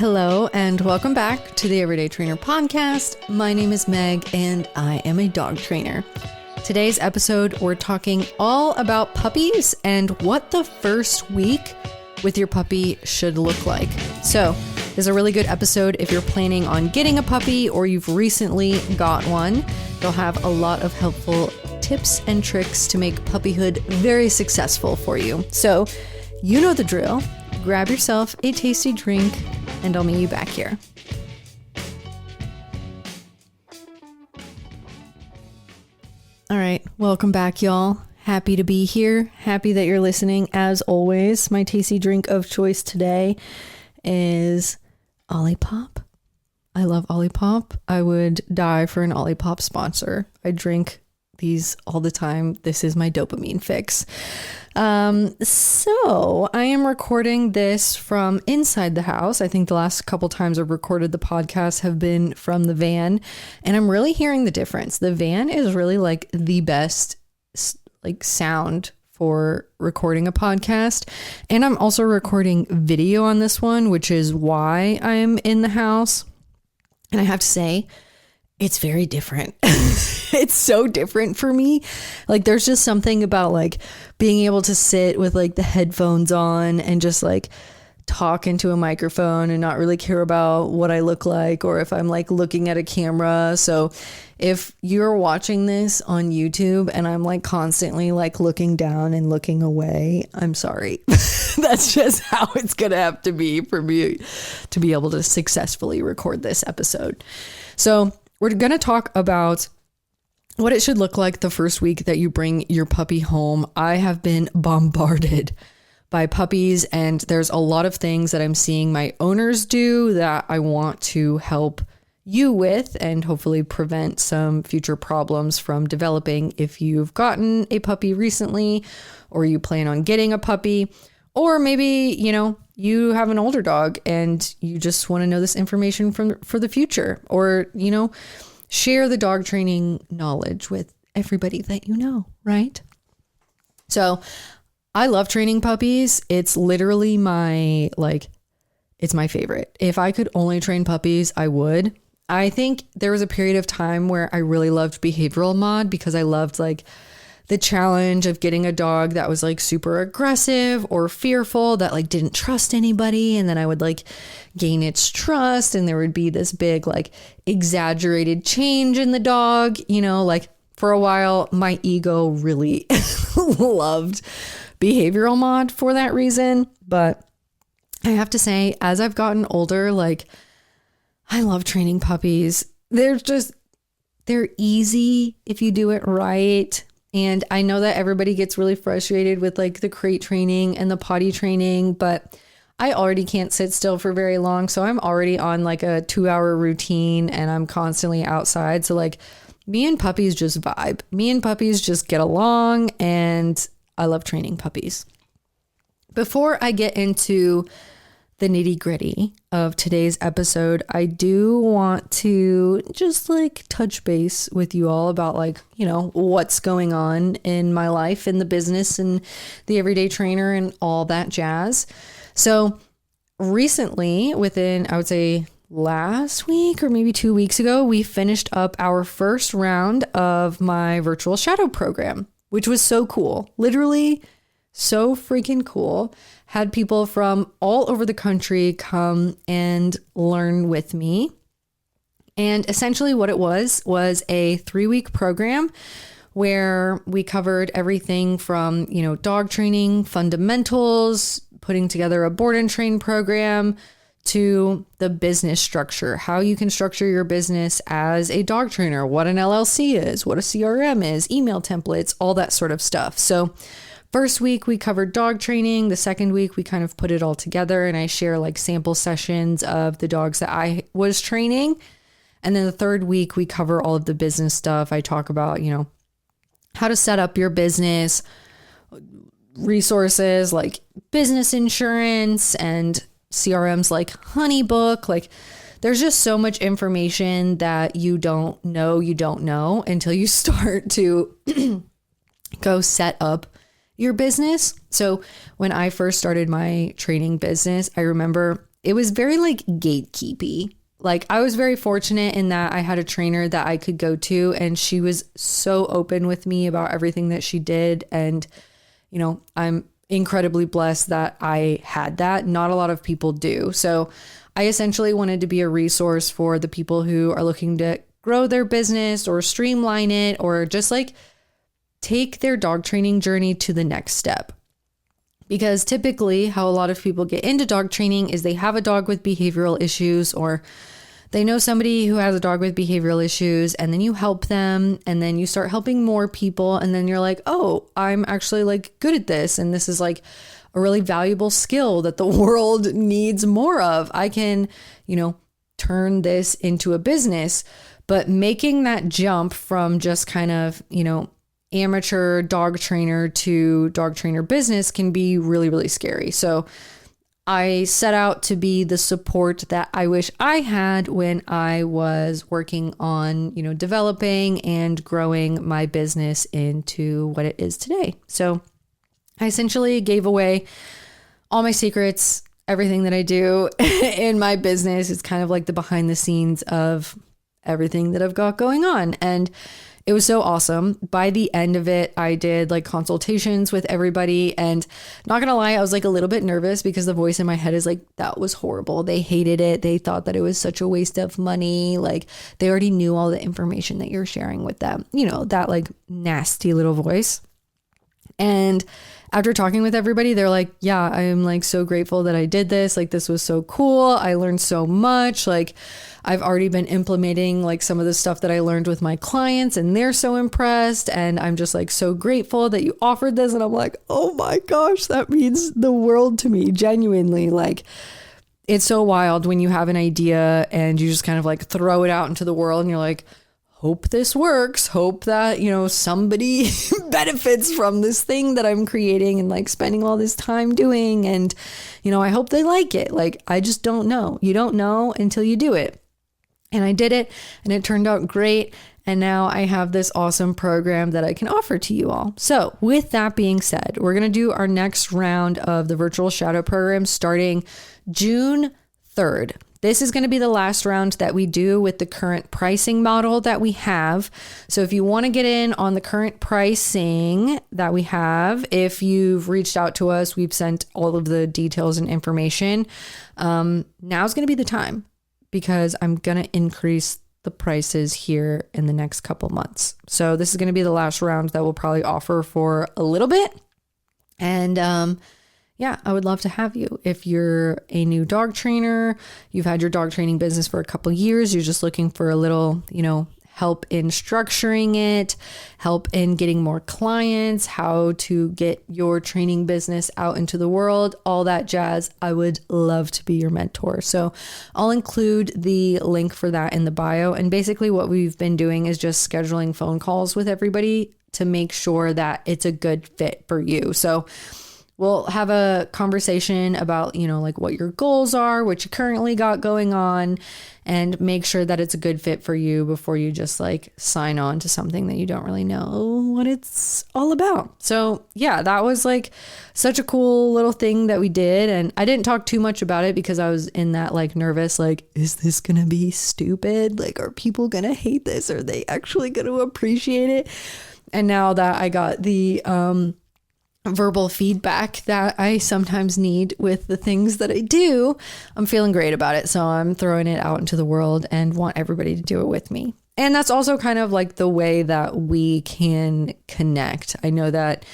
Hello and welcome back to the Everyday Trainer podcast. My name is Meg and I am a dog trainer. Today's episode, we're talking all about puppies and what the first week with your puppy should look like. So this is a really good episode if you're planning on getting a puppy or you've recently got one. They'll have a lot of helpful tips and tricks to make puppyhood very successful for you. So you know the drill. Grab yourself a tasty drink and I'll meet you back here. All right, welcome back, y'all. Happy to be here. Happy that you're listening. As always, my tasty drink of choice today is Olipop. I love Olipop. I would die for an Olipop sponsor. I drink these all the time. This is my dopamine fix. So I am recording this from inside the house. I think the last couple times I've recorded the podcast have been from the van, and I'm really hearing the difference. The van is really like the best sound for recording a podcast. And I'm also recording video on this one, which is why I'm in the house. And I have to say, it's very different. It's so different for me. Like there's just something about like being able to sit with like the headphones on and just like talk into a microphone and not really care about what I look like or if I'm like looking at a camera. So if you're watching this on YouTube and I'm like constantly like looking down and looking away, I'm sorry. That's just how it's going to have to be for me to be able to successfully record this episode. So we're going to talk about what it should look like the first week that you bring your puppy home. I have been bombarded by puppies, and there's a lot of things that I'm seeing my owners do that I want to help you with and hopefully prevent some future problems from developing if you've gotten a puppy recently or you plan on getting a puppy, or maybe, you have an older dog and you just want to know this information for the future, or, share the dog training knowledge with everybody that you know, right? So I love training puppies. It's literally it's my favorite. If I could only train puppies, I would. I think there was a period of time where I really loved behavioral mod because I loved the challenge of getting a dog that was super aggressive or fearful, that didn't trust anybody. And then I would gain its trust, and there would be this big exaggerated change in the dog. For a while, my ego really loved behavioral mod for that reason. But I have to say, as I've gotten older, I love training puppies. They're easy if you do it right. And I know that everybody gets really frustrated with the crate training and the potty training, but I already can't sit still for very long. So I'm already on a 2-hour routine and I'm constantly outside. So me and puppies just vibe. Me and puppies just get along, and I love training puppies. Before I get into the nitty gritty of today's episode, I do want to just touch base with you all about what's going on in my life, in the business and the everyday trainer and all that jazz. So recently, within, I would say last week or maybe 2 weeks ago, we finished up our first round of my virtual shadow program, which was so cool. Literally so freaking cool. Had people from all over the country come and learn with me. And essentially what it was a 3-week program where we covered everything from, dog training, fundamentals, putting together a board and train program, to the business structure, how you can structure your business as a dog trainer, what an LLC is, what a CRM is, email templates, all that sort of stuff. So first week we covered dog training. The second week we kind of put it all together, and I share sample sessions of the dogs that I was training. And then the third week we cover all of the business stuff. I talk about, how to set up your business, resources like business insurance and CRMs like Honeybook. There's just so much information that you don't know until you start to go set up your business. So when I first started my training business, I remember it was very like gatekeepy. Like I was very fortunate in that I had a trainer that I could go to, and she was so open with me about everything that she did. And, you know, I'm incredibly blessed that I had that. Not a lot of people do. So I essentially wanted to be a resource for the people who are looking to grow their business or streamline it, or just like take their dog training journey to the next step. Because typically how a lot of people get into dog training is they have a dog with behavioral issues, or they know somebody who has a dog with behavioral issues, and then you help them, and then you start helping more people. And then you're like, oh, I'm actually like good at this. And this is like a really valuable skill that the world needs more of. I can, you know, turn this into a business. But making that jump from just kind of, you know, amateur dog trainer to dog trainer business can be really, really scary. So I set out to be the support that I wish I had when I was working on, you know, developing and growing my business into what it is today. So I essentially gave away all my secrets, everything that I do in my business. It's kind of like the behind the scenes of everything that I've got going on. And it was so awesome. By the end of it, I did like consultations with everybody, and not gonna lie, I was like a little bit nervous because the voice in my head is like, that was horrible. They hated it. They thought that it was such a waste of money. Like they already knew all the information that you're sharing with them, you know, that like nasty little voice. And after talking with everybody, they're like, yeah, I am like so grateful that I did this. Like this was so cool. I learned so much. Like I've already been implementing like some of the stuff that I learned with my clients, and they're so impressed. And I'm just like so grateful that you offered this. And I'm like, oh my gosh, that means the world to me. Genuinely. Like it's so wild when you have an idea and you just kind of like throw it out into the world, and you're like, hope this works, hope that, you know, somebody benefits from this thing that I'm creating and like spending all this time doing. And, you know, I hope they like it. Like, I just don't know. You don't know until you do it. And I did it, and it turned out great. And now I have this awesome program that I can offer to you all. So with that being said, we're going to do our next round of the virtual shadow program starting June 3rd. This is going to be the last round that we do with the current pricing model that we have. So if you want to get in on the current pricing that we have, if you've reached out to us, we've sent all of the details and information. Now's going to be the time, because I'm going to increase the prices here in the next couple months. So this is going to be the last round that we'll probably offer for a little bit. And, yeah, I would love to have you. If you're a new dog trainer, you've had your dog training business for a couple of years, you're just looking for a little, you know, help in structuring it, help in getting more clients, how to get your training business out into the world, all that jazz, I would love to be your mentor. So I'll include the link for that in the bio. And basically what we've been doing is just scheduling phone calls with everybody to make sure that it's a good fit for you. So we'll have a conversation about, you know, like what your goals are, what you currently got going on, and make sure that it's a good fit for you before you just like sign on to something that you don't really know what it's all about. So yeah, that was like such a cool little thing that we did. And I didn't talk too much about it because I was in that like nervous, like, is this going to be stupid? Like, are people going to hate this? Are they actually going to appreciate it? And now that I got the, verbal feedback that I sometimes need with the things that I do, I'm feeling great about it. So I'm throwing it out into the world and want everybody to do it with me. And that's also kind of like the way that we can connect. I know that,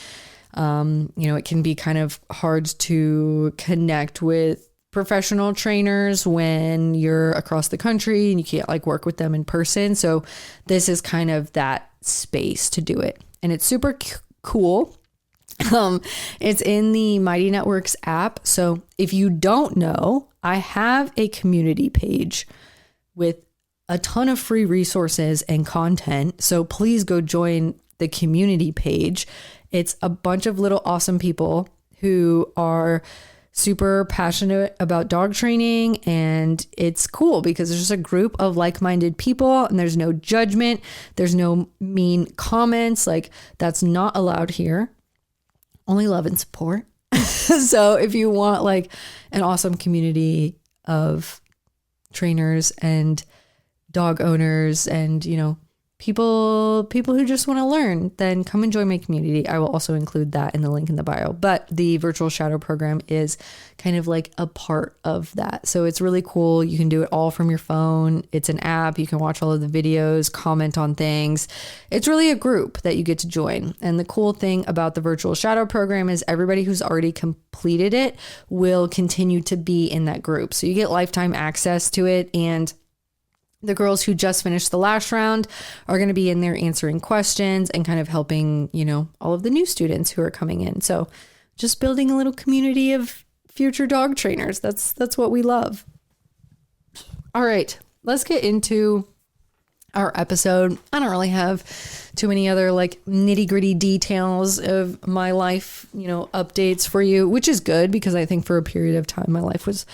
you know, it can be kind of hard to connect with professional trainers when you're across the country and you can't like work with them in person. So this is kind of that space to do it. And it's super cool. It's in the Mighty Networks app. So if you don't know, I have a community page with a ton of free resources and content. So please go join the community page. It's a bunch of little awesome people who are super passionate about dog training, and it's cool because there's just a group of like-minded people and there's no judgment. There's no mean comments. Like, that's not allowed here. Only love and support. So if you want like an awesome community of trainers and dog owners and, people who just want to learn, then come and join my community. I will also include that in the link in the bio. But the virtual shadow program is kind of like a part of that. So it's really cool. You can do it all from your phone. It's an app. You can watch all of the videos, comment on things. It's really a group that you get to join. And the cool thing about the virtual shadow program is everybody who's already completed it will continue to be in that group. So you get lifetime access to it, and the girls who just finished the last round are going to be in there answering questions and kind of helping, all of the new students who are coming in. So just building a little community of future dog trainers. That's what we love. All right, let's get into our episode. I don't really have too many other nitty gritty details of my life, updates for you, which is good because I think for a period of time, my life was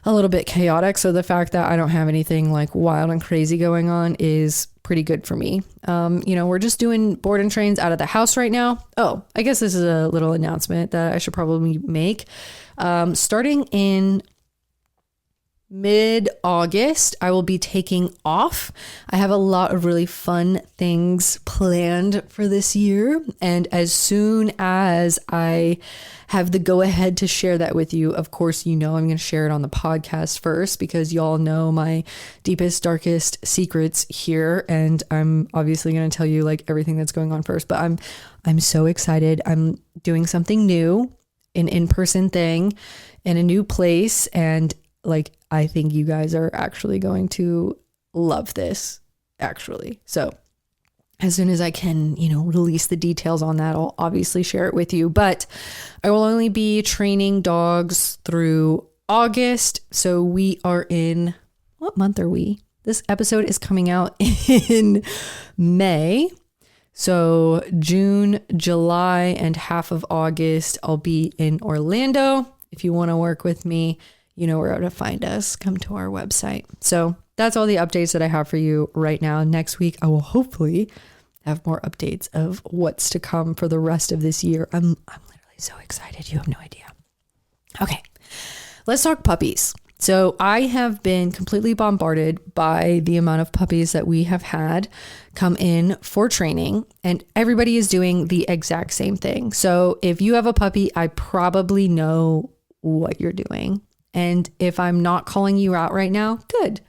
a little bit chaotic. So the fact that I don't have anything wild and crazy going on is pretty good for me. We're just doing board and trains out of the house right now. Oh, I guess this is a little announcement that I should probably make. Starting in mid-August, I will be taking off. I have a lot of really fun things planned for this year. And as soon as I have the go-ahead to share that with you, of course, I'm going to share it on the podcast first because y'all know my deepest, darkest secrets here. And I'm obviously going to tell you everything that's going on first, but I'm so excited. I'm doing something new, an in-person thing in a new place. And I think you guys are actually going to love this, actually. So as soon as I can, release the details on that, I'll obviously share it with you. But I will only be training dogs through August. So we are in, what month are we? This episode is coming out in May. So June, July, and half of August, I'll be in Orlando. If you want to work with me, you know where to find us. Come to our website. So that's all the updates that I have for you right now. Next week, I will hopefully have more updates of what's to come for the rest of this year. I'm literally so excited. You have no idea. Okay, let's talk puppies. So I have been completely bombarded by the amount of puppies that we have had come in for training, and everybody is doing the exact same thing. So if you have a puppy, I probably know what you're doing. And if I'm not calling you out right now, good.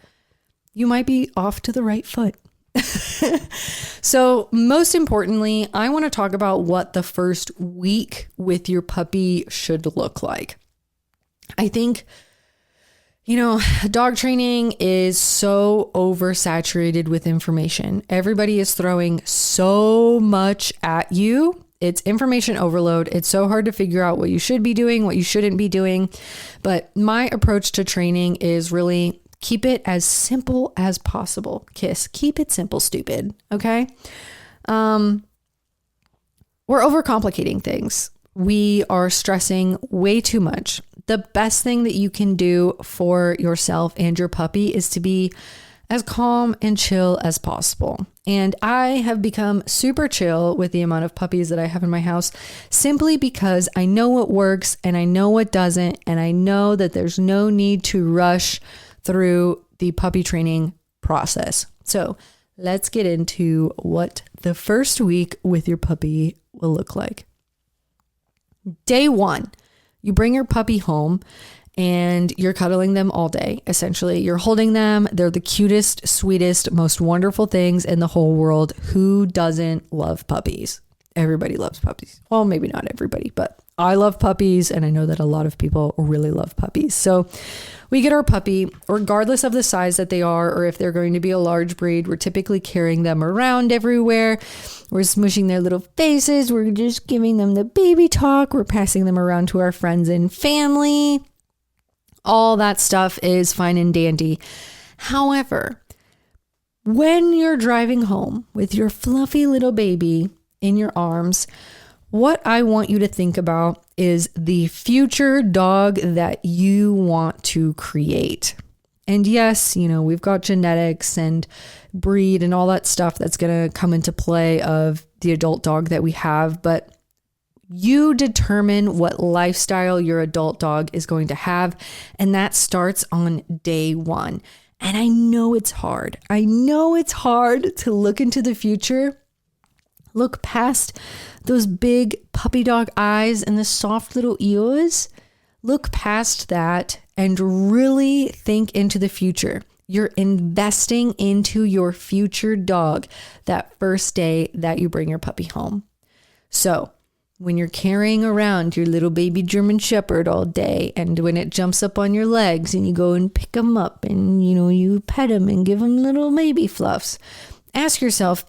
You might be off to the right foot. So most importantly, I want to talk about what the first week with your puppy should look like. I think, dog training is so oversaturated with information. Everybody is throwing so much at you. It's information overload. It's so hard to figure out what you should be doing, what you shouldn't be doing. But my approach to training is really keep it as simple as possible. Keep it simple, stupid. Okay. We're overcomplicating things. We are stressing way too much. The best thing that you can do for yourself and your puppy is to be as calm and chill as possible. And I have become super chill with the amount of puppies that I have in my house simply because I know what works and I know what doesn't. And I know that there's no need to rush through the puppy training process. So let's get into what the first week with your puppy will look like. Day one, you bring your puppy home and you're cuddling them all day. Essentially, you're holding them. They're the cutest, sweetest, most wonderful things in the whole world. Who doesn't love puppies? Everybody loves puppies. Well, maybe not everybody, but I love puppies. And I know that a lot of people really love puppies. So we get our puppy, regardless of the size that they are, or if they're going to be a large breed, we're typically carrying them around everywhere. We're smooshing their little faces. We're just giving them the baby talk. We're passing them around to our friends and family. All that stuff is fine and dandy. However, when you're driving home with your fluffy little baby in your arms, what I want you to think about is the future dog that you want to create. And yes, we've got genetics and breed and all that stuff that's going to come into play of the adult dog that we have, but You determine what lifestyle your adult dog is going to have, and that starts on day one. And I know it's hard. I know it's hard to look into the future, look past those big puppy dog eyes and the soft little ears. Look past that and really think into the future. You're investing into your future dog that first day that you bring your puppy home. So when you're carrying around your little baby German Shepherd all day, and when it jumps up on your legs and you go and pick him up and, you pet him and give him little baby fluffs, ask yourself,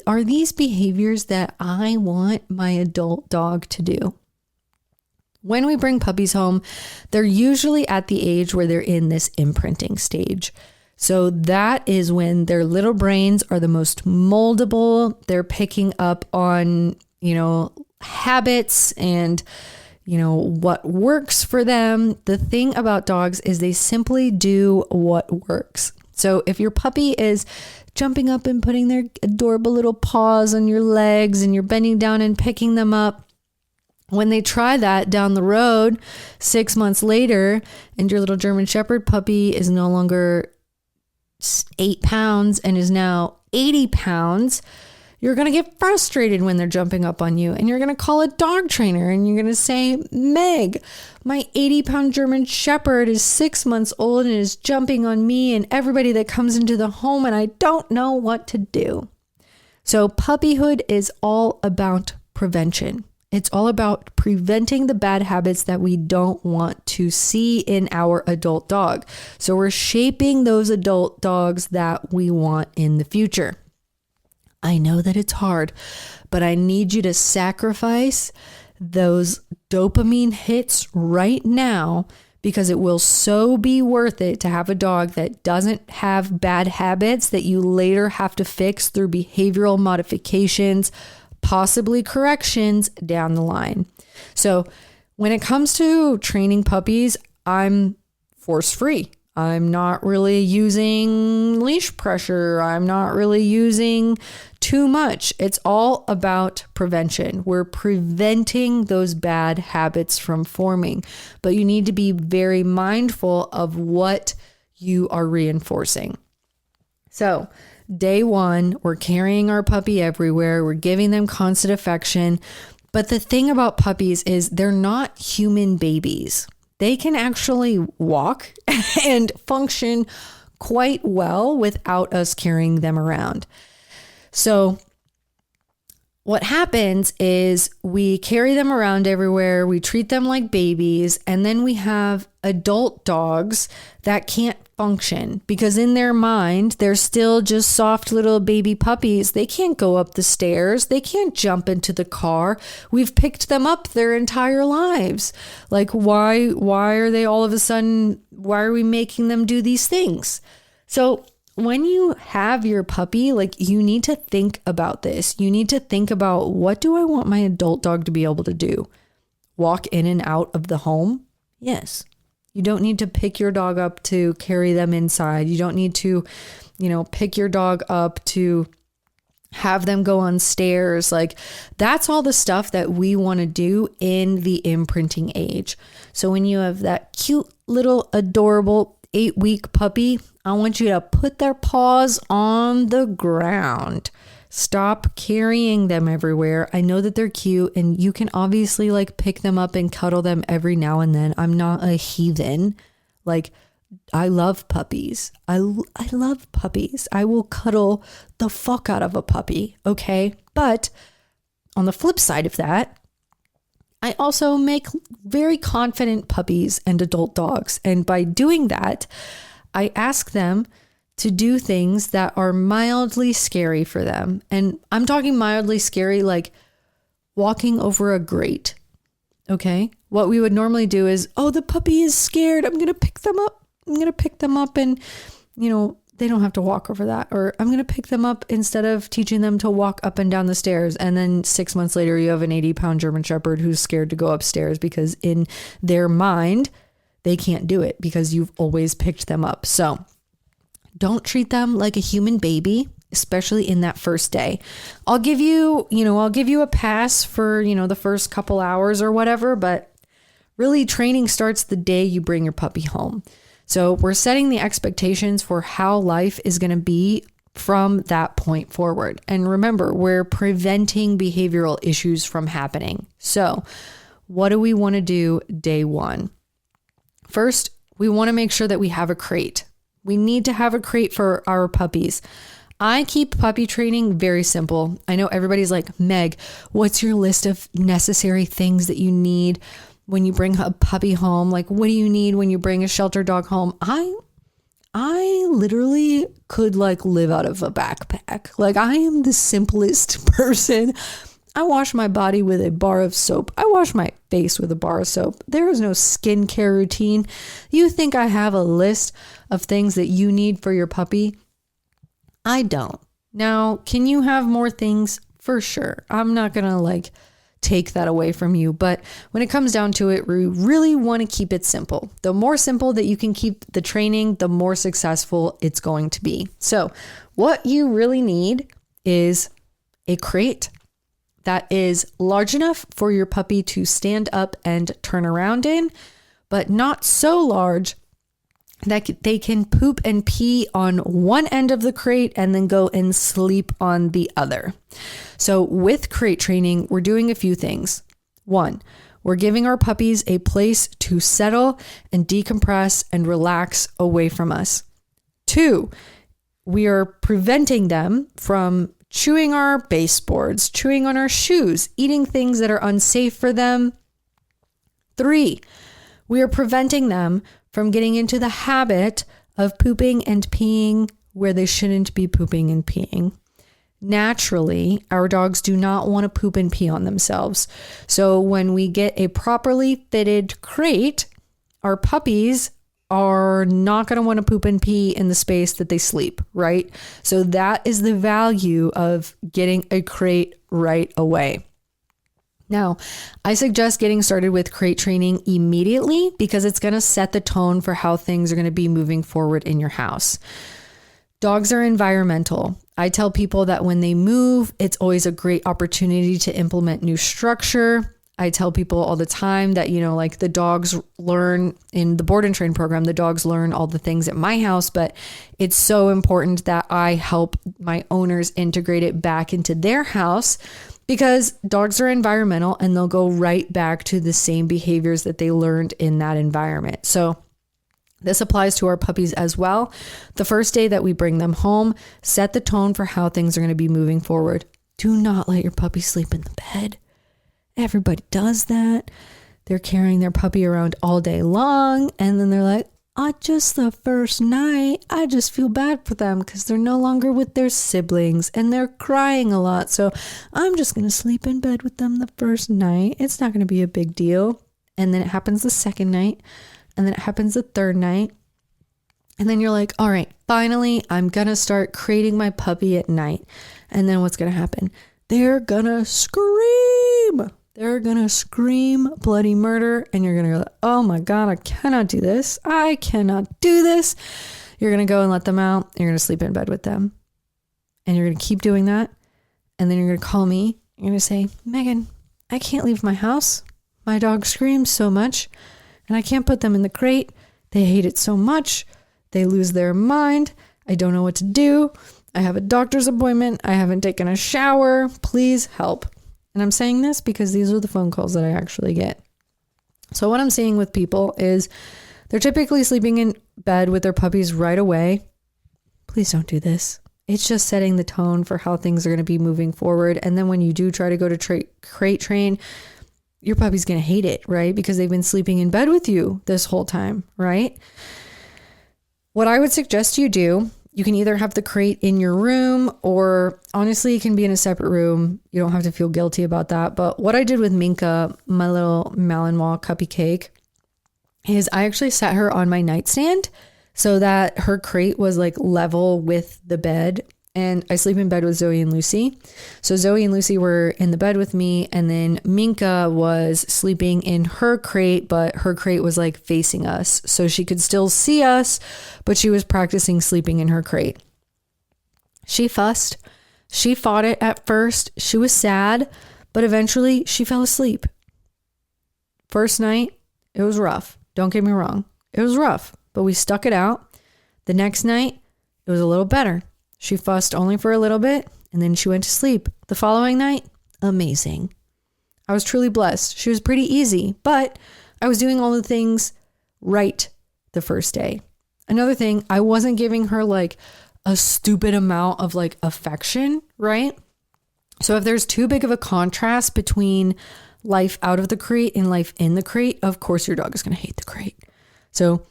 are these behaviors that I want my adult dog to do? When we bring puppies home, they're usually at the age where they're in this imprinting stage. So that is when their little brains are the most moldable. They're picking up on, habits and, what works for them. The thing about dogs is they simply do what works. So if your puppy is jumping up and putting their adorable little paws on your legs and you're bending down and picking them up, when they try that down the road 6 months later and your little German Shepherd puppy is no longer 8 pounds and is now 80 pounds, you're going to get frustrated when they're jumping up on you, and you're going to call a dog trainer and you're going to say, Meg, my 80-pound German Shepherd is 6 months old and is jumping on me and everybody that comes into the home, and I don't know what to do. So puppyhood is all about prevention. It's all about preventing the bad habits that we don't want to see in our adult dog. So we're shaping those adult dogs that we want in the future. I know that it's hard, but I need you to sacrifice those dopamine hits right now, because it will so be worth it to have a dog that doesn't have bad habits that you later have to fix through behavioral modifications, possibly corrections down the line. So when it comes to training puppies, I'm force-free. I'm not really using leash pressure. I'm not really using too much. It's all about prevention. We're preventing those bad habits from forming, but you need to be very mindful of what you are reinforcing. So day one, we're carrying our puppy everywhere. We're giving them constant affection. But the thing about puppies is they're not human babies. They can actually walk and function quite well without us carrying them around. So what happens is we carry them around everywhere. We treat them like babies. And then we have adult dogs that can't function because in their mind, they're still just soft little baby puppies. They can't go up the stairs. They can't jump into the car. We've picked them up their entire lives. Like, why are they all of a sudden, why are we making them do these things? So when you have your puppy, like, you need to think about this. You need to think about, what do I want my adult dog to be able to do? Walk in and out of the home? Yes. You don't need to pick your dog up to carry them inside. You don't need to, pick your dog up to have them go on stairs. Like, that's all the stuff that we want to do in the imprinting age. So when you have that cute little adorable 8-week puppy, I want you to put their paws on the ground. Stop carrying them everywhere. I know that they're cute and you can obviously pick them up and cuddle them every now and then. I'm not a heathen. I love puppies. I love puppies. I will cuddle the fuck out of a puppy. Okay. But on the flip side of that, I also make very confident puppies and adult dogs. And by doing that, I ask them to do things that are mildly scary for them. And I'm talking mildly scary, like walking over a grate. Okay. What we would normally do is, the puppy is scared. I'm going to pick them up. And, they don't have to walk over that. Or I'm going to pick them up instead of teaching them to walk up and down the stairs. And then 6 months later, you have an 80-pound German Shepherd who's scared to go upstairs because in their mind, they can't do it because you've always picked them up. So don't treat them like a human baby. especially in that first day. I'll give you a pass for, the first couple hours or whatever, but really training starts the day you bring your puppy home. So we're setting the expectations for how life is going to be from that point forward. And remember, we're preventing behavioral issues from happening. So what do we want to do day one? First, we want to make sure that we have a crate. We need to have a crate for our puppies. I keep puppy training very simple. I know everybody's like, Meg, what's your list of necessary things that you need when you bring a puppy home? Like, what do you need when you bring a shelter dog home? I literally could live out of a backpack. I am the simplest person. I wash my body with a bar of soap. I wash my face with a bar of soap. There is no skincare routine. You think I have a list of things that you need for your puppy? I don't. Now, can you have more things? For sure. I'm not going to take that away from you. But when it comes down to it, we really want to keep it simple. The more simple that you can keep the training, the more successful it's going to be. So what you really need is a crate that is large enough for your puppy to stand up and turn around in, but not so large that they can poop and pee on one end of the crate and then go and sleep on the other. So with crate training, we're doing a few things. One, we're giving our puppies a place to settle and decompress and relax away from us. Two, we are preventing them from chewing our baseboards, chewing on our shoes, eating things that are unsafe for them. Three, we are preventing them from getting into the habit of pooping and peeing where they shouldn't be pooping and peeing. Naturally, our dogs do not want to poop and pee on themselves. So when we get a properly fitted crate, our puppies are not going to want to poop and pee in the space that they sleep, right? So that is the value of getting a crate right away. Now, I suggest getting started with crate training immediately because it's going to set the tone for how things are going to be moving forward in your house. Dogs are environmental. I tell people that when they move, it's always a great opportunity to implement new structure. I tell people all the time that, the dogs learn in the board and train program, the dogs learn all the things at my house, but it's so important that I help my owners integrate it back into their house because dogs are environmental and they'll go right back to the same behaviors that they learned in that environment. So this applies to our puppies as well. The first day that we bring them home, set the tone for how things are going to be moving forward. Do not let your puppy sleep in the bed. Everybody does that. They're carrying their puppy around all day long. And then they're like, just the first night, I just feel bad for them because they're no longer with their siblings and they're crying a lot. So I'm just going to sleep in bed with them the first night. It's not going to be a big deal. And then it happens the second night. And then it happens the third night. And then you're like, all right, finally, I'm going to start crating my puppy at night. And then what's going to happen? They're going to scream. They're going to scream bloody murder. And you're going to go, oh my God, I cannot do this. I cannot do this. You're going to go and let them out. You're going to sleep in bed with them. And you're going to keep doing that. And then you're going to call me. You're going to say, Megan, I can't leave my house. My dog screams so much. And I can't put them in the crate. They hate it so much. They lose their mind. I don't know what to do. I have a doctor's appointment. I haven't taken a shower. Please help. And I'm saying this because these are the phone calls that I actually get. So what I'm seeing with people is they're typically sleeping in bed with their puppies right away. Please don't do this. It's just setting the tone for how things are going to be moving forward. And then when you do try to go to crate train, your puppy's going to hate it, right? Because they've been sleeping in bed with you this whole time, right? What I would suggest you do, you can either have the crate in your room or honestly, it can be in a separate room. You don't have to feel guilty about that. But what I did with Minka, my little Malinois cupcake, is I actually set her on my nightstand so that her crate was level with the bed. And I sleep in bed with Zoe and Lucy. So Zoe and Lucy were in the bed with me. And then Minka was sleeping in her crate, but her crate was facing us. So she could still see us, but she was practicing sleeping in her crate. She fussed. She fought it at first. She was sad, but eventually she fell asleep. First night, it was rough. Don't get me wrong. It was rough, but we stuck it out. The next night, it was a little better. She fussed only for a little bit, and then she went to sleep. The following night, amazing. I was truly blessed. She was pretty easy, but I was doing all the things right the first day. Another thing, I wasn't giving her like a stupid amount of like affection, right? So if there's too big of a contrast between life out of the crate and life in the crate, of course your dog is going to hate the crate. So,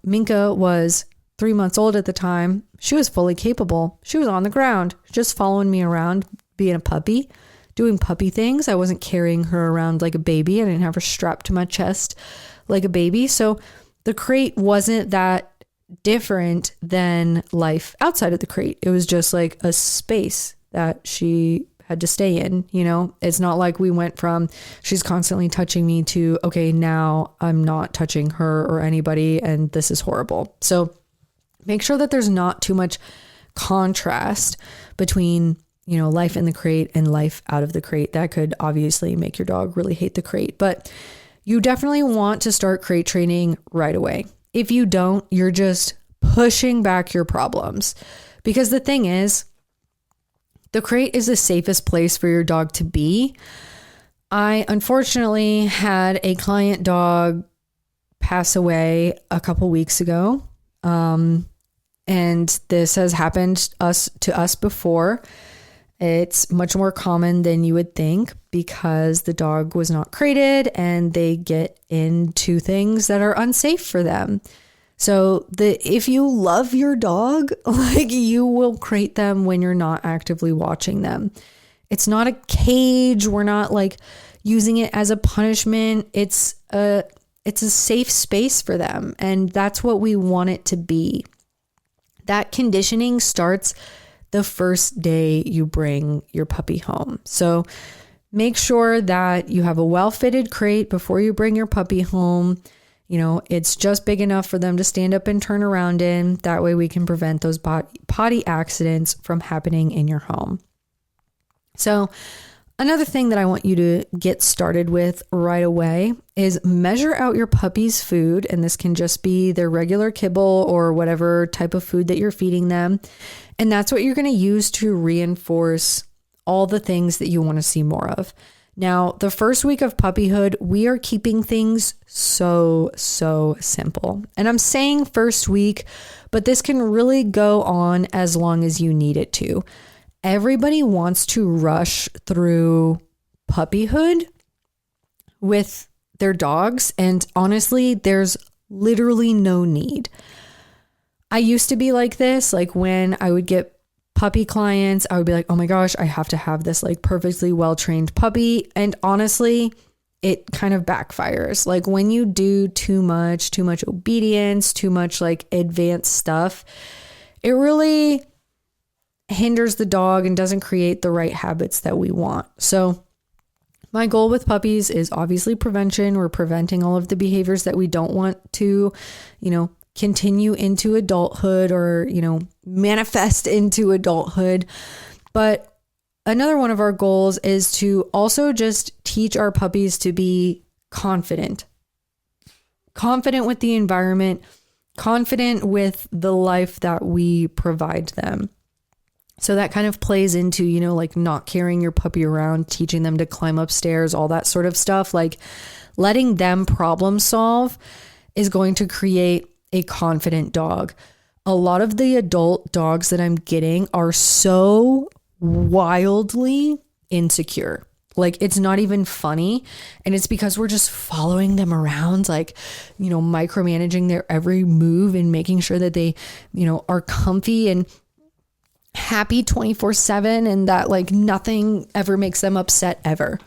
Minka was 3 months old at the time. She was fully capable. She was on the ground, just following me around, being a puppy, doing puppy things. I wasn't carrying her around like a baby. I didn't have her strapped to my chest like a baby. So the crate wasn't that different than life outside of the crate. It was just like a space that she had to stay in. It's not like we went from she's constantly touching me to, okay, now I'm not touching her or anybody and this is horrible. So make sure that there's not too much contrast between, life in the crate and life out of the crate. That could obviously make your dog really hate the crate, but you definitely want to start crate training right away. If you don't, you're just pushing back your problems, because the thing is, the crate is the safest place for your dog to be. I unfortunately had a client dog pass away a couple weeks ago. And this has happened to us before. It's much more common than you would think because the dog was not crated and they get into things that are unsafe for them. So if you love your dog, like, you will crate them when you're not actively watching them. It's not a cage. We're not like using it as a punishment. It's a safe space for them. And that's what we want it to be. That conditioning starts the first day you bring your puppy home. So make sure that you have a well-fitted crate before you bring your puppy home. It's just big enough for them to stand up and turn around in. That way we can prevent those potty accidents from happening in your home. So another thing that I want you to get started with right away is measure out your puppy's food. And this can just be their regular kibble or whatever type of food that you're feeding them. And that's what you're going to use to reinforce all the things that you want to see more of. Now, the first week of puppyhood, we are keeping things so simple. And I'm saying first week, but this can really go on as long as you need it to. Everybody wants to rush through puppyhood with their dogs. And honestly, there's literally no need. I used to be like this, like when I would get puppy clients, I would be like, oh my gosh, I have to have this like perfectly well-trained puppy. And honestly, it kind of backfires. Like when you do too much obedience, too much like advanced stuff, it really hinders the dog and doesn't create the right habits that we want. So my goal with puppies is obviously prevention. We're preventing all of the behaviors that we don't want to, continue into adulthood or, manifest into adulthood. But another one of our goals is to also just teach our puppies to be confident with the environment, confident with the life that we provide them. So that kind of plays into, like not carrying your puppy around, teaching them to climb upstairs, all that sort of stuff. Like letting them problem solve is going to create a confident dog. A lot of the adult dogs that I'm getting are so wildly insecure. Like it's not even funny. And it's because we're just following them around, like, micromanaging their every move and making sure that they, are comfy and happy 24/7 and that like nothing ever makes them upset ever.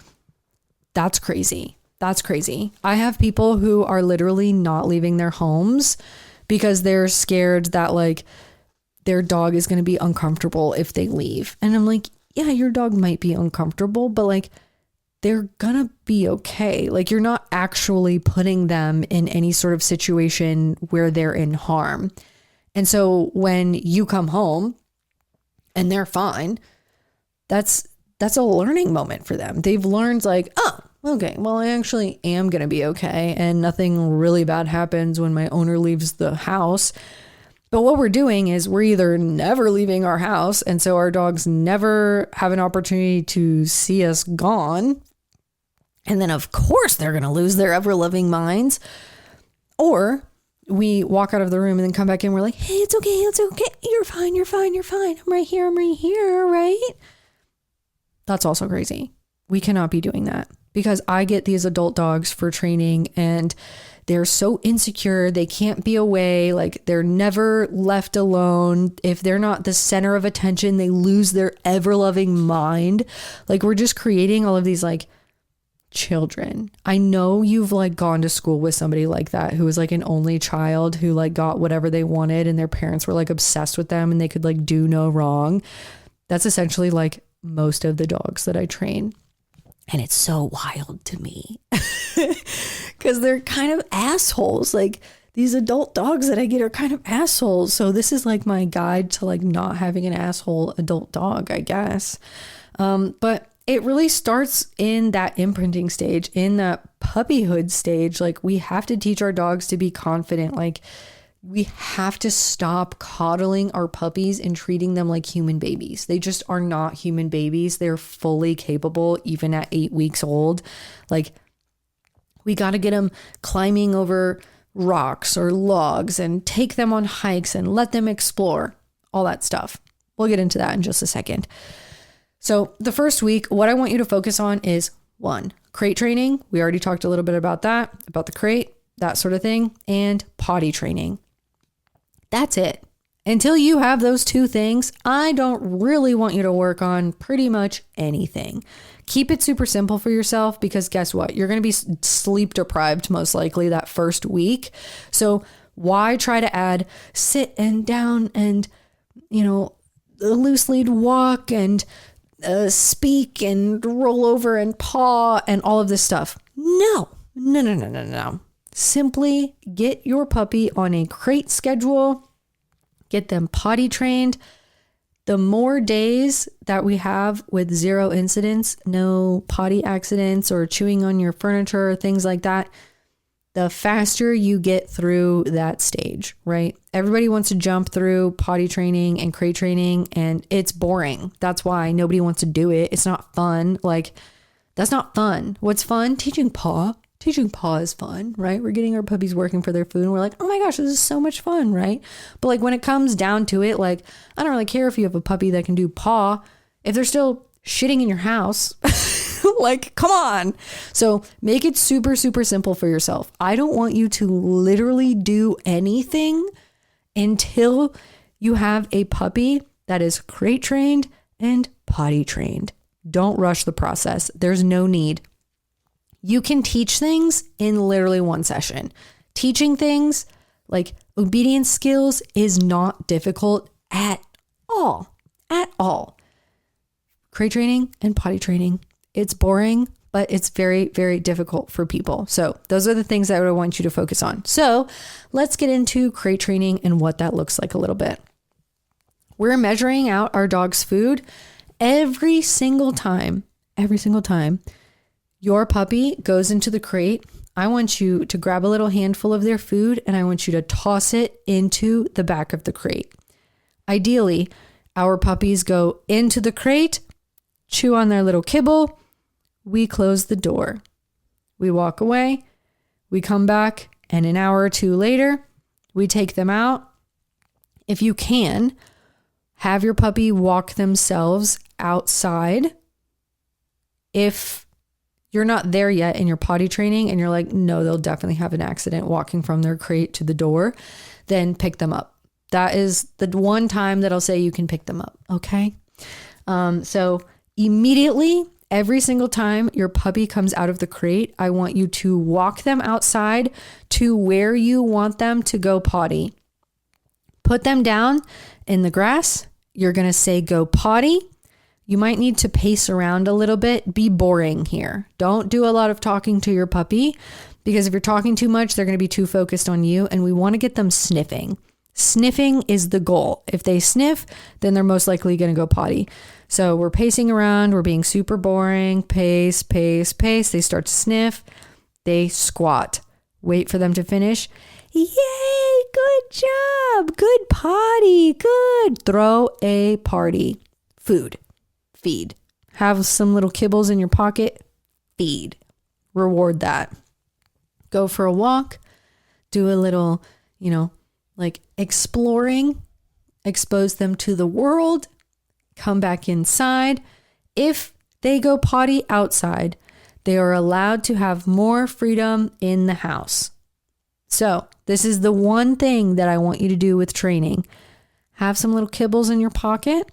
That's crazy. I have people who are literally not leaving their homes because they're scared that like their dog is going to be uncomfortable if they leave. And I'm like, yeah, your dog might be uncomfortable, but like they're going to be okay. Like you're not actually putting them in any sort of situation where they're in harm. And so when you come home and they're fine, that's a learning moment for them. They've learned like, oh, okay, well, I actually am going to be okay. And nothing really bad happens when my owner leaves the house. But what we're doing is we're either never leaving our house, and so our dogs never have an opportunity to see us gone. And then, of course, they're going to lose their ever-loving minds. Or we walk out of the room and then come back in. We're like, hey, it's okay. You're fine. I'm right here, right? That's also crazy. We cannot be doing that because I get these adult dogs for training and they're so insecure. They can't be away. Like they're never left alone. If they're not the center of attention, they lose their ever-loving mind. Like we're just creating all of these like children. I know you've like gone to school with somebody like that who was like an only child who like got whatever they wanted and their parents were like obsessed with them and they could like do no wrong. That's essentially like most of the dogs that I train. And it's so wild to me because they're kind of assholes. Like these adult dogs that I get are kind of assholes. So this is like my guide to like not having an asshole adult dog, I guess. But it really starts in that imprinting stage, in that puppyhood stage. Like we have to teach our dogs to be confident. Like we have to stop coddling our puppies and treating them like human babies. They just are not human babies. They're fully capable, even at 8 weeks old. Like we got to get them climbing over rocks or logs and take them on hikes and let them explore, all that stuff. We'll get into that in just a second. So the first week, what I want you to focus on is 1, crate training. We already talked a little bit about that, about the crate, that sort of thing, and potty training. That's it. Until you have those 2 things, I don't really want you to work on pretty much anything. Keep it super simple for yourself because guess what? You're going to be sleep deprived most likely that first week. So why try to add sit and down and, a loose lead walk and speak and roll over and paw and all of this stuff? No. Simply get your puppy on a crate schedule, get them potty trained. The more days that we have with 0 incidents, no potty accidents or chewing on your furniture, things like that, the faster you get through that stage, right? Everybody wants to jump through potty training and crate training and it's boring. That's why nobody wants to do it. It's not fun. Like that's not fun. What's fun? Teaching paw. Teaching paw is fun, right? We're getting our puppies working for their food and we're like, oh my gosh, this is so much fun, right? But like when it comes down to it, like I don't really care if you have a puppy that can do paw, if they're still shitting in your house, like, come on. So make it super, super simple for yourself. I don't want you to literally do anything until you have a puppy that is crate trained and potty trained. Don't rush the process. There's no need. You can teach things in literally 1 session. Teaching things like obedience skills is not difficult at all. Crate training and potty training, it's boring, but it's very, very difficult for people. So those are the things that I would want you to focus on. So let's get into crate training and what that looks like a little bit. We're measuring out our dog's food every single time your puppy goes into the crate. I want you to grab a little handful of their food and I want you to toss it into the back of the crate. Ideally, our puppies go into the crate, chew on their little kibble. We close the door. We walk away. We come back and an hour or 2 later, we take them out. If you can, have your puppy walk themselves outside. If you're not there yet in your potty training and you're like, no, they'll definitely have an accident walking from their crate to the door, then pick them up. That is the one time that I'll say you can pick them up. Okay. So immediately, every single time your puppy comes out of the crate, I want you to walk them outside to where you want them to go potty. Put them down in the grass. You're going to say go potty. You might need to pace around a little bit. Be boring here. Don't do a lot of talking to your puppy because if you're talking too much, they're going to be too focused on you and we want to get them sniffing. Sniffing is the goal. If they sniff, then they're most likely going to go potty. So we're pacing around. We're being super boring. Pace, pace, pace. They start to sniff. They squat. Wait for them to finish. Yay, good job. Good potty. Good. Throw a party. Food. Feed. Have some little kibbles in your pocket. Feed. Reward that. Go for a walk. Do a little, like exploring. Expose them to the world. Come back inside. If they go potty outside, they are allowed to have more freedom in the house. So this is the one thing that I want you to do with training. Have some little kibbles in your pocket.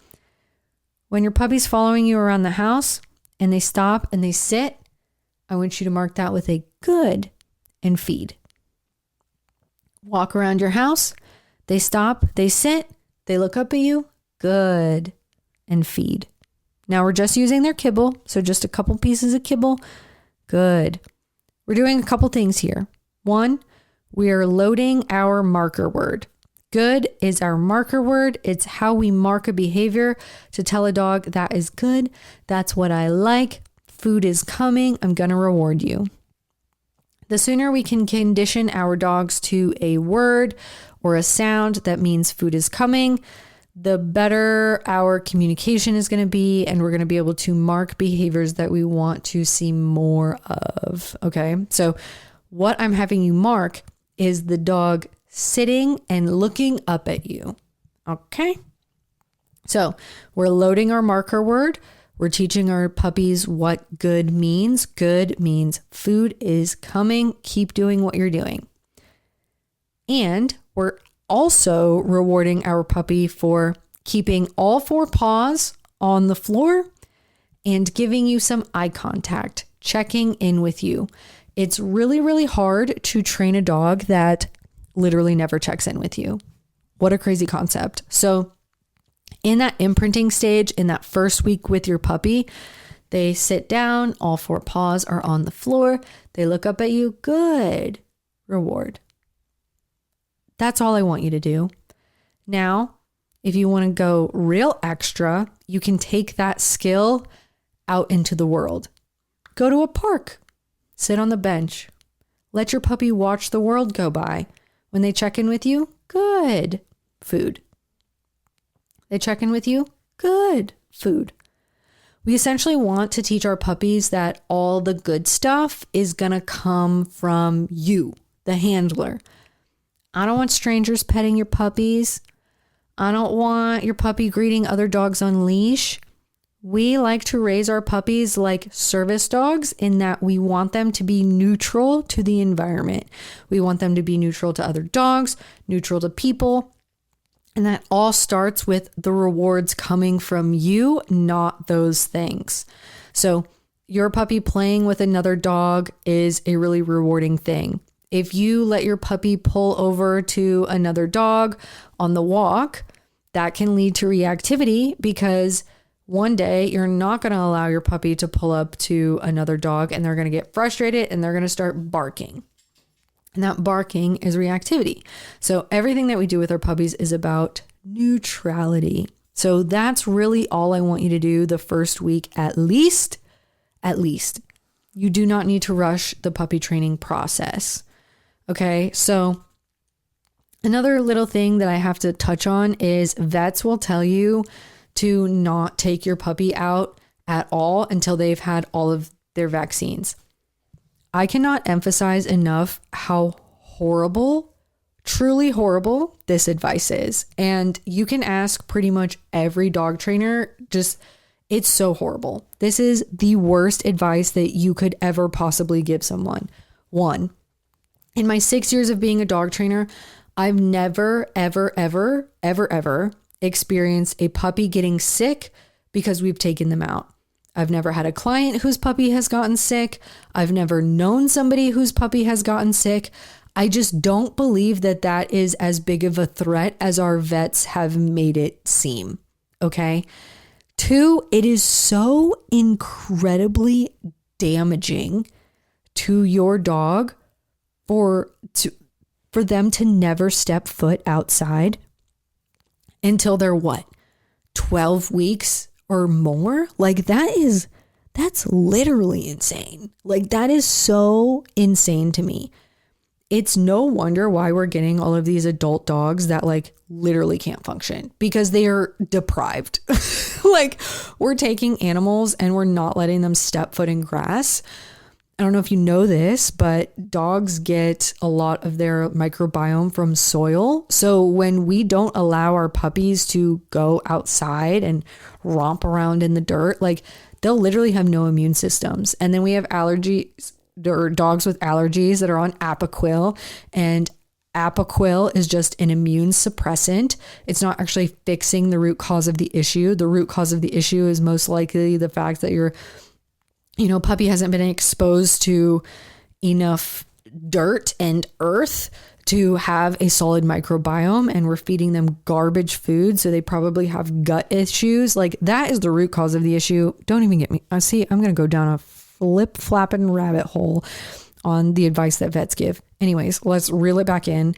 When your puppy's following you around the house and they stop and they sit, I want you to mark that with a good and feed. Walk around your house. They stop, they sit, they look up at you. Good. And feed. Now we're just using their kibble. So just a couple pieces of kibble. Good. We're doing a couple things here. One, we are loading our marker word. Good is our marker word. It's how we mark a behavior to tell a dog that is good. That's what I like. Food is coming. I'm going to reward you. The sooner we can condition our dogs to a word or a sound that means food is coming, the better our communication is going to be, and we're going to be able to mark behaviors that we want to see more of. Okay. So what I'm having you mark is the dog sitting and looking up at you. Okay. So we're loading our marker word. We're teaching our puppies what good means. Good means food is coming. Keep doing what you're doing. And we're also rewarding our puppy for keeping all four paws on the floor and giving you some eye contact, checking in with you. It's really, really hard to train a dog that literally never checks in with you. What a crazy concept. So in that imprinting stage, in that first week with your puppy, they sit down, all four paws are on the floor. They look up at you. Good. Reward. That's all I want you to do. Now, if you want to go real extra, you can take that skill out into the world. Go to a park. Sit on the bench. Let your puppy watch the world go by. When they check in with you, good. Food. They check in with you, good. Food. We essentially want to teach our puppies that all the good stuff is going to come from you, the handler. I don't want strangers petting your puppies. I don't want your puppy greeting other dogs on leash. We like to raise our puppies like service dogs in that we want them to be neutral to the environment. We want them to be neutral to other dogs, neutral to people. And that all starts with the rewards coming from you, not those things. So your puppy playing with another dog is a really rewarding thing. If you let your puppy pull over to another dog on the walk, that can lead to reactivity because one day you're not going to allow your puppy to pull up to another dog and they're going to get frustrated and they're going to start barking. And that barking is reactivity. So everything that we do with our puppies is about neutrality. So that's really all I want you to do the first week at least. At least. You do not need to rush the puppy training process. Okay, so another little thing that I have to touch on is vets will tell you to not take your puppy out at all until they've had all of their vaccines. I cannot emphasize enough how horrible, truly horrible this advice is. And you can ask pretty much every dog trainer, it's so horrible. This is the worst advice that you could ever possibly give someone. One, in my 6 years of being a dog trainer, I've never, ever experienced a puppy getting sick because we've taken them out. I've never had a client whose puppy has gotten sick. I've never known somebody whose puppy has gotten sick. I just don't believe that that is as big of a threat as our vets have made it seem. Okay. Two, it is so incredibly damaging to your dog for them to never step foot outside until they're what, 12 weeks or more? Like that's literally insane. Like that is so insane to me. It's no wonder why we're getting all of these adult dogs that like literally can't function, because they are deprived. Like we're taking animals and we're not letting them step foot in grass. I don't know if you know this, but dogs get a lot of their microbiome from soil. So when we don't allow our puppies to go outside and romp around in the dirt, like they'll literally have no immune systems. And then we have allergies, or dogs with allergies that are on Apoquil, and Apoquil is just an immune suppressant. It's not actually fixing the root cause of the issue. The root cause of the issue is most likely the fact that your puppy hasn't been exposed to enough dirt and earth to have a solid microbiome, and we're feeding them garbage food. So they probably have gut issues. Like that is the root cause of the issue. Don't even get me. I'm going to go down a flapping rabbit hole on the advice that vets give. Anyways, let's reel it back in.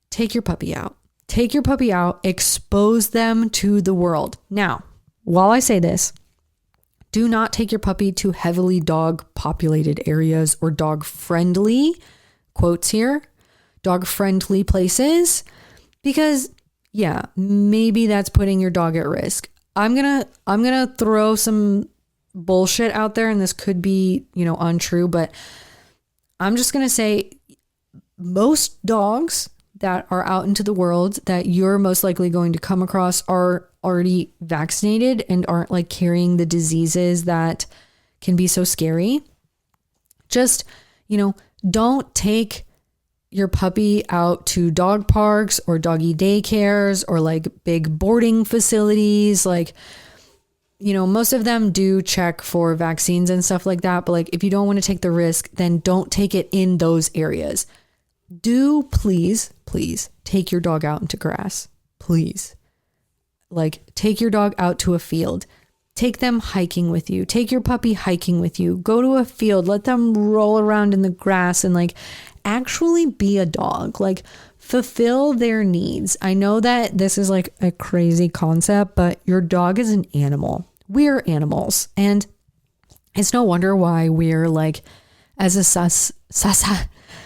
Take your puppy out. Take your puppy out. Expose them to the world. Now, while I say this, do not take your puppy to heavily dog populated areas or dog friendly, quotes here, dog friendly places, because yeah, maybe that's putting your dog at risk. I'm going to throw some bullshit out there, and this could be, untrue, but I'm just going to say most dogs that are out into the world that you're most likely going to come across are already vaccinated and aren't like carrying the diseases that can be so scary. Just, don't take your puppy out to dog parks or doggy daycares or like big boarding facilities. Like, most of them do check for vaccines and stuff like that. But like, if you don't want to take the risk, then don't take it in those areas. Do please take your dog out into grass. Please. Like take your dog out to a field. Take them hiking with you. Take your puppy hiking with you. Go to a field. Let them roll around in the grass and like actually be a dog. Like fulfill their needs. I know that this is like a crazy concept, but your dog is an animal. We're animals. And it's no wonder why we're like, as a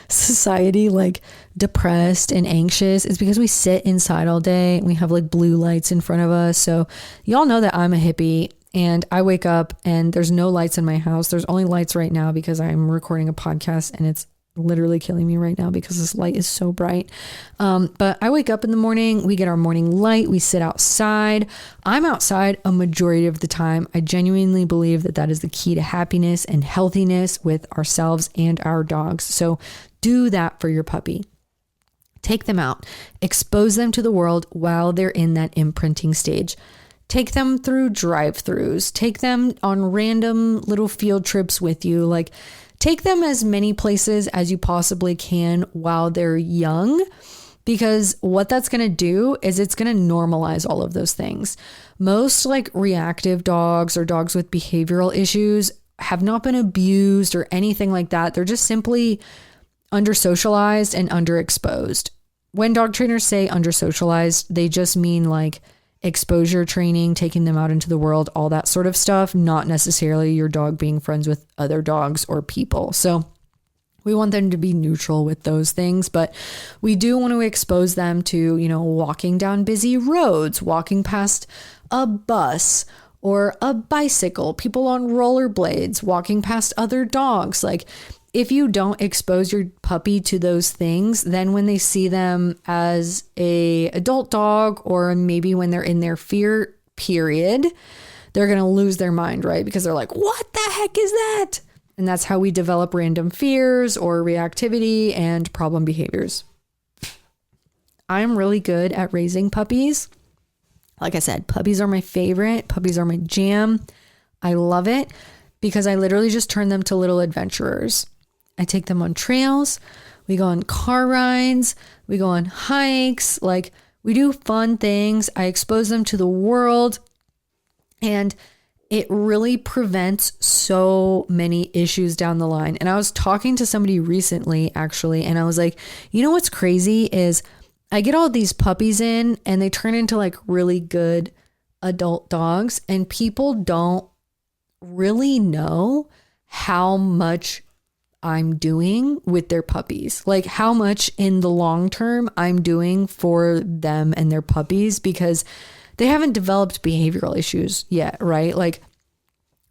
society, like depressed and anxious. It's because we sit inside all day and we have like blue lights in front of us. So y'all know that I'm a hippie and I wake up and there's no lights in my house. There's only lights right now because I'm recording a podcast and it's literally killing me right now because this light is so bright. But I wake up in the morning, we get our morning light, we sit outside. I'm outside a majority of the time. I genuinely believe that that is the key to happiness and healthiness with ourselves and our dogs. So do that for your puppy. Take them out, expose them to the world while they're in that imprinting stage. Take them through drive-throughs, take them on random little field trips with you. Like take them as many places as you possibly can while they're young, because what that's going to do is it's going to normalize all of those things. Most like reactive dogs or dogs with behavioral issues have not been abused or anything like that. They're just simply under-socialized and underexposed. When dog trainers say under-socialized, they just mean like exposure training, taking them out into the world, all that sort of stuff, not necessarily your dog being friends with other dogs or people. So we want them to be neutral with those things, but we do want to expose them to, walking down busy roads, walking past a bus or a bicycle, people on rollerblades, walking past other dogs. Like if you don't expose your puppy to those things, then when they see them as a adult dog, or maybe when they're in their fear period, they're going to lose their mind, right? Because they're like, what the heck is that? And that's how we develop random fears or reactivity and problem behaviors. I'm really good at raising puppies. Like I said, puppies are my favorite. Puppies are my jam. I love it because I literally just turn them to little adventurers. I take them on trails. We go on car rides. We go on hikes. Like we do fun things. I expose them to the world. And it really prevents so many issues down the line. And I was talking to somebody recently, actually, and I was like, you know what's crazy is I get all these puppies in and they turn into like really good adult dogs, and people don't really know how much I'm doing with their puppies, like how much in the long term I'm doing for them and their puppies, because they haven't developed behavioral issues yet, right? Like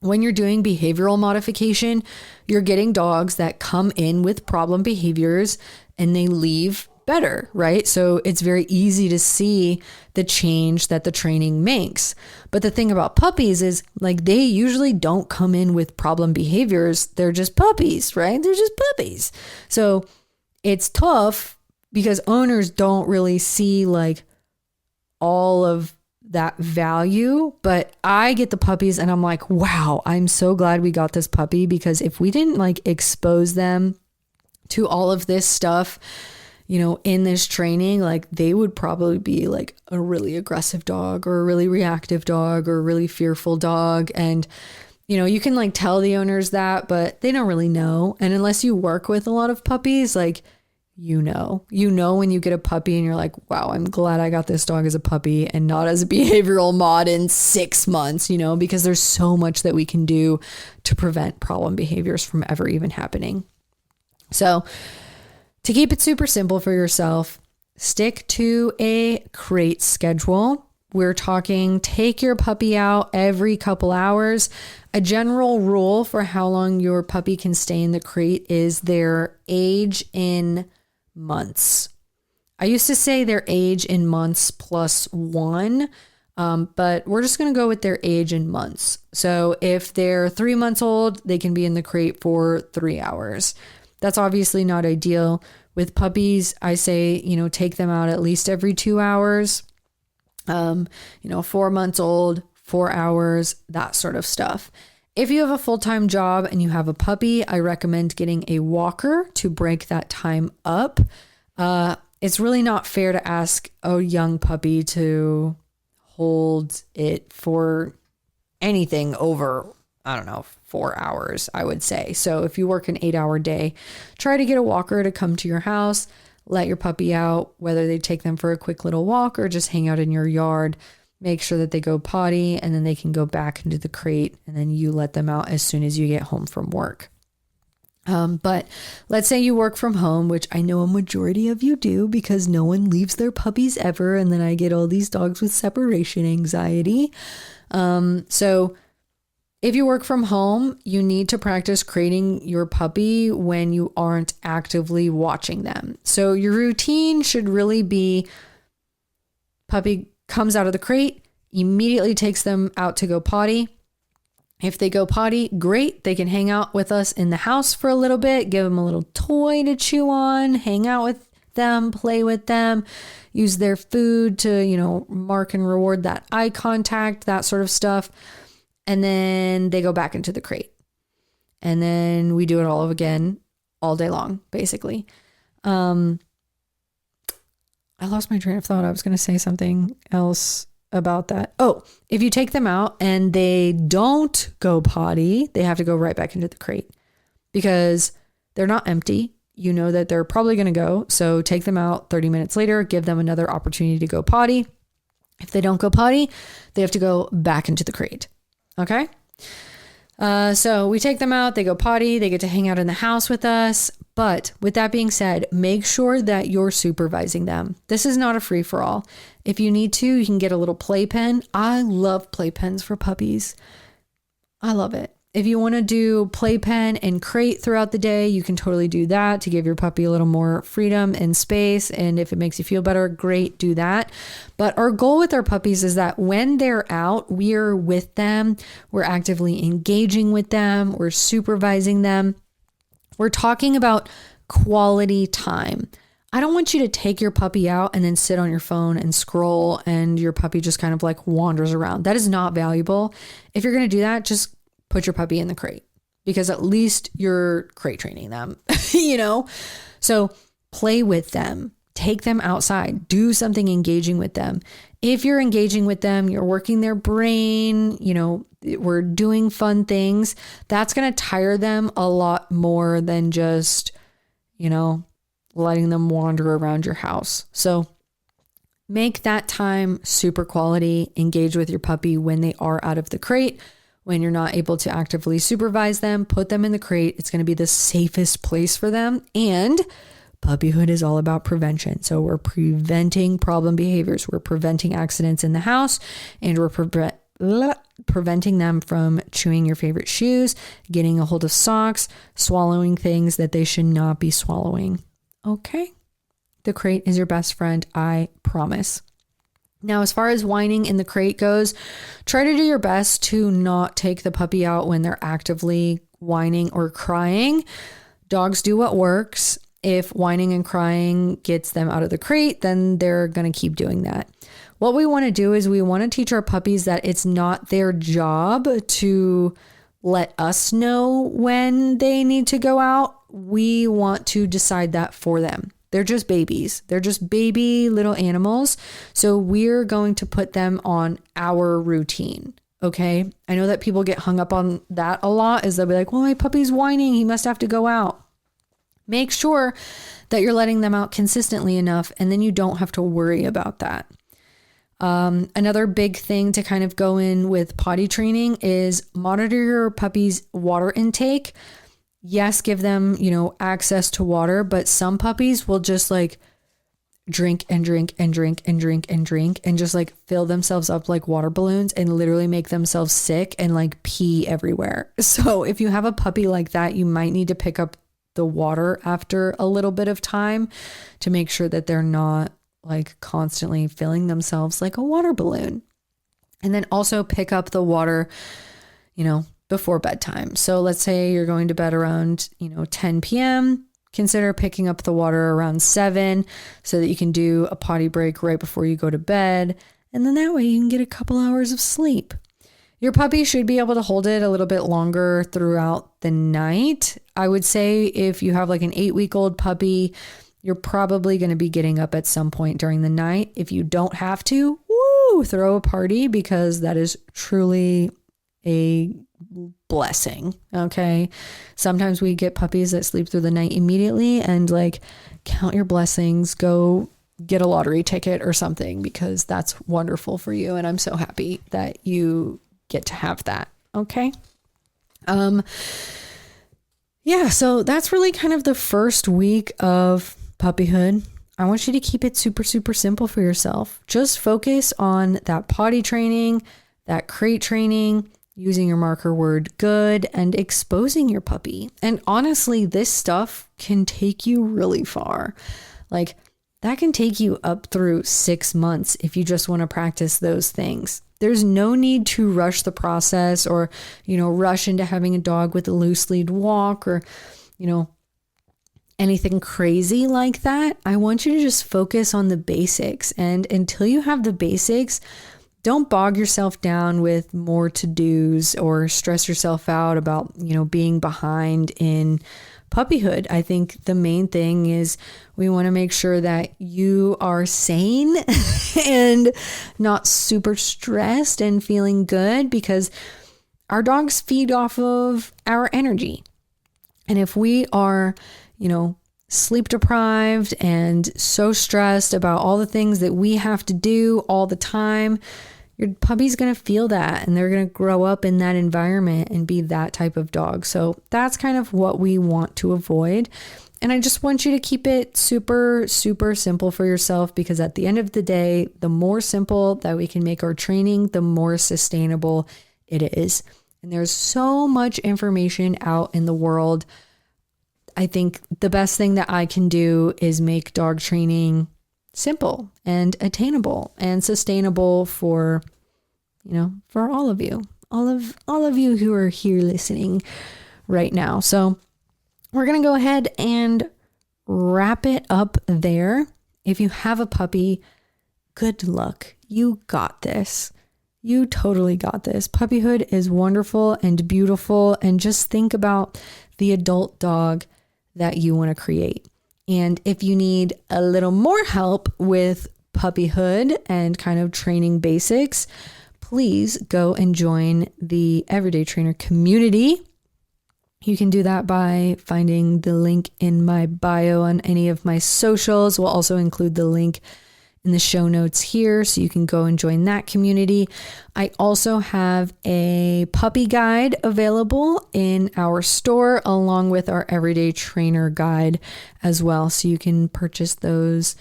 when you're doing behavioral modification, you're getting dogs that come in with problem behaviors and they leave better, right? So it's very easy to see the change that the training makes. But the thing about puppies is like they usually don't come in with problem behaviors. They're just puppies, right? They're just puppies. So it's tough because owners don't really see like all of that value, but I get the puppies and I'm like, wow, I'm so glad we got this puppy, because if we didn't like expose them to all of this stuff, you know, in this training, like they would probably be like a really aggressive dog or a really reactive dog or a really fearful dog. And, you know, you can like tell the owners that, but they don't really know. And unless you work with a lot of puppies, like, you know when you get a puppy and you're like, wow, I'm glad I got this dog as a puppy and not as a behavioral mod in 6 months, you know, because there's so much that we can do to prevent problem behaviors from ever even happening. So to keep it super simple for yourself, stick to a crate schedule. We're talking take your puppy out every couple hours. A general rule for how long your puppy can stay in the crate is their age in months. I used to say their age in months +1, but we're just going to go with their age in months. So if they're 3 months old, they can be in the crate for 3 hours. That's obviously not ideal. With puppies, I say, you know, take them out at least every 2 hours. 4 months old, 4 hours, that sort of stuff. If you have a full-time job and you have a puppy, I recommend getting a walker to break that time up. It's really not fair to ask a young puppy to hold it for anything over, 4 hours, I would say. So if you work an 8-hour day, try to get a walker to come to your house, let your puppy out, whether they take them for a quick little walk or just hang out in your yard. Make sure that they go potty and then they can go back into the crate, and then you let them out as soon as you get home from work. But let's say you work from home, which I know a majority of you do because no one leaves their puppies ever. And then I get all these dogs with separation anxiety. So if you work from home, you need to practice crating your puppy when you aren't actively watching them. So your routine should really be puppy comes out of the crate, immediately takes them out to go potty. If they go potty, great. They can hang out with us in the house for a little bit, give them a little toy to chew on, hang out with them, play with them, use their food to, mark and reward that eye contact, that sort of stuff. And then they go back into the crate. And then we do it all again all day long, basically. I lost my train of thought. I was going to say something else about that. Oh, if you take them out and they don't go potty, they have to go right back into the crate because they're not empty. You know that they're probably going to go. So take them out 30 minutes later, give them another opportunity to go potty. If they don't go potty, they have to go back into the crate. Okay. So we take them out, they go potty, they get to hang out in the house with us. But with that being said, make sure that you're supervising them. This is not a free for all. If you need to, you can get a little playpen. I love playpens for puppies. I love it. If you want to do playpen and crate throughout the day, you can totally do that to give your puppy a little more freedom and space. And if it makes you feel better, great, do that. But our goal with our puppies is that when they're out, we're with them. We're actively engaging with them. We're supervising them. We're talking about quality time. I don't want you to take your puppy out and then sit on your phone and scroll and your puppy just kind of like wanders around. That is not valuable. If you're going to do that, just put your puppy in the crate because at least you're crate training them, So play with them. take them outside, do something engaging with them. If you're engaging with them, you're working their brain, we're doing fun things. That's going to tire them a lot more than just, letting them wander around your house. So make that time super quality. Engage with your puppy when they are out of the crate. When you're not able to actively supervise them, put them in the crate. It's going to be the safest place for them. And puppyhood is all about prevention. So we're preventing problem behaviors. We're preventing accidents in the house, and we're preventing them from chewing your favorite shoes, getting a hold of socks, swallowing things that they should not be swallowing. Okay? The crate is your best friend, I promise. Now, as far as whining in the crate goes, try to do your best to not take the puppy out when they're actively whining or crying. Dogs do what works. If whining and crying gets them out of the crate, then they're going to keep doing that. What we want to do is we want to teach our puppies that it's not their job to let us know when they need to go out. We want to decide that for them. They're just babies. They're just baby little animals. So we're going to put them on our routine. Okay. I know that people get hung up on that a lot, is they'll be like, well, my puppy's whining, he must have to go out. Make sure that you're letting them out consistently enough, and then you don't have to worry about that. Another big thing to kind of go in with potty training is monitor your puppy's water intake. Yes, give them, access to water, but some puppies will just like drink and drink and drink and drink and drink and just like fill themselves up like water balloons and literally make themselves sick and like pee everywhere. So if you have a puppy like that, you might need to pick up the water after a little bit of time to make sure that they're not like constantly filling themselves like a water balloon. And then also pick up the water, before bedtime. So let's say you're going to bed around, 10 p.m. Consider picking up the water around 7 so that you can do a potty break right before you go to bed. And then that way you can get a couple hours of sleep. Your puppy should be able to hold it a little bit longer throughout the night. I would say if you have like an 8-week-old puppy, you're probably going to be getting up at some point during the night. If you don't have to, throw a party, because that is truly a blessing. Okay. Sometimes we get puppies that sleep through the night immediately, and like, count your blessings, go get a lottery ticket or something, because that's wonderful for you. And I'm so happy that you get to have that. Okay. So that's really kind of the first week of puppyhood. I want you to keep it super, super simple for yourself. Just focus on that potty training, that crate training, using your marker word good, and exposing your puppy. And honestly, this stuff can take you really far. Like, that can take you up through 6 months if you just want to practice those things. There's no need to rush the process or, rush into having a dog with a loose lead walk or, anything crazy like that. I want you to just focus on the basics. And until you have the basics, don't bog yourself down with more to-dos or stress yourself out about, being behind in puppyhood. I think the main thing is we want to make sure that you are sane and not super stressed and feeling good, because our dogs feed off of our energy. And if we are, sleep deprived and so stressed about all the things that we have to do all the time, your puppy's going to feel that, and they're going to grow up in that environment and be that type of dog. So that's kind of what we want to avoid. And I just want you to keep it super, super simple for yourself, because at the end of the day, the more simple that we can make our training, the more sustainable it is. And there's so much information out in the world. I think the best thing that I can do is make dog training simple and attainable and sustainable for all of you, all of you who are here listening right now. So we're going to go ahead and wrap it up there. If you have a puppy, good luck. You got this. You totally got this. Puppyhood is wonderful and beautiful. And just think about the adult dog that you want to create. And if you need a little more help with puppyhood and kind of training basics, please go and join the Everyday Trainer community. You can do that by finding the link in my bio on any of my socials. We'll also include the link in the show notes here, so you can go and join that community. I also have a puppy guide available in our store, along with our Everyday Trainer guide as well. So you can purchase those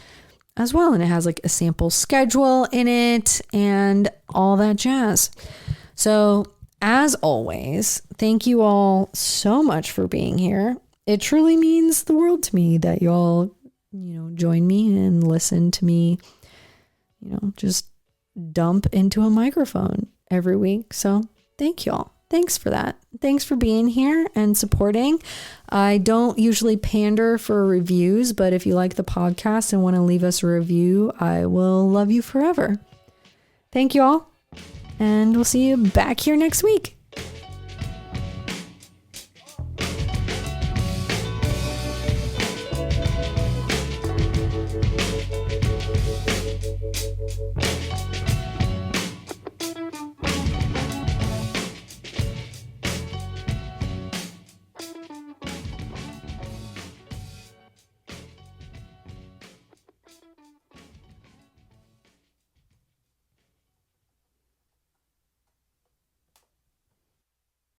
as well. And it has like a sample schedule in it and all that jazz. So as always, thank you all so much for being here. It truly means the world to me that y'all, join me and listen to me, just dump into a microphone every week. So thank y'all. Thanks for that. Thanks for being here and supporting. I don't usually pander for reviews, but if you like the podcast and want to leave us a review, I will love you forever. Thank you all, and we'll see you back here next week.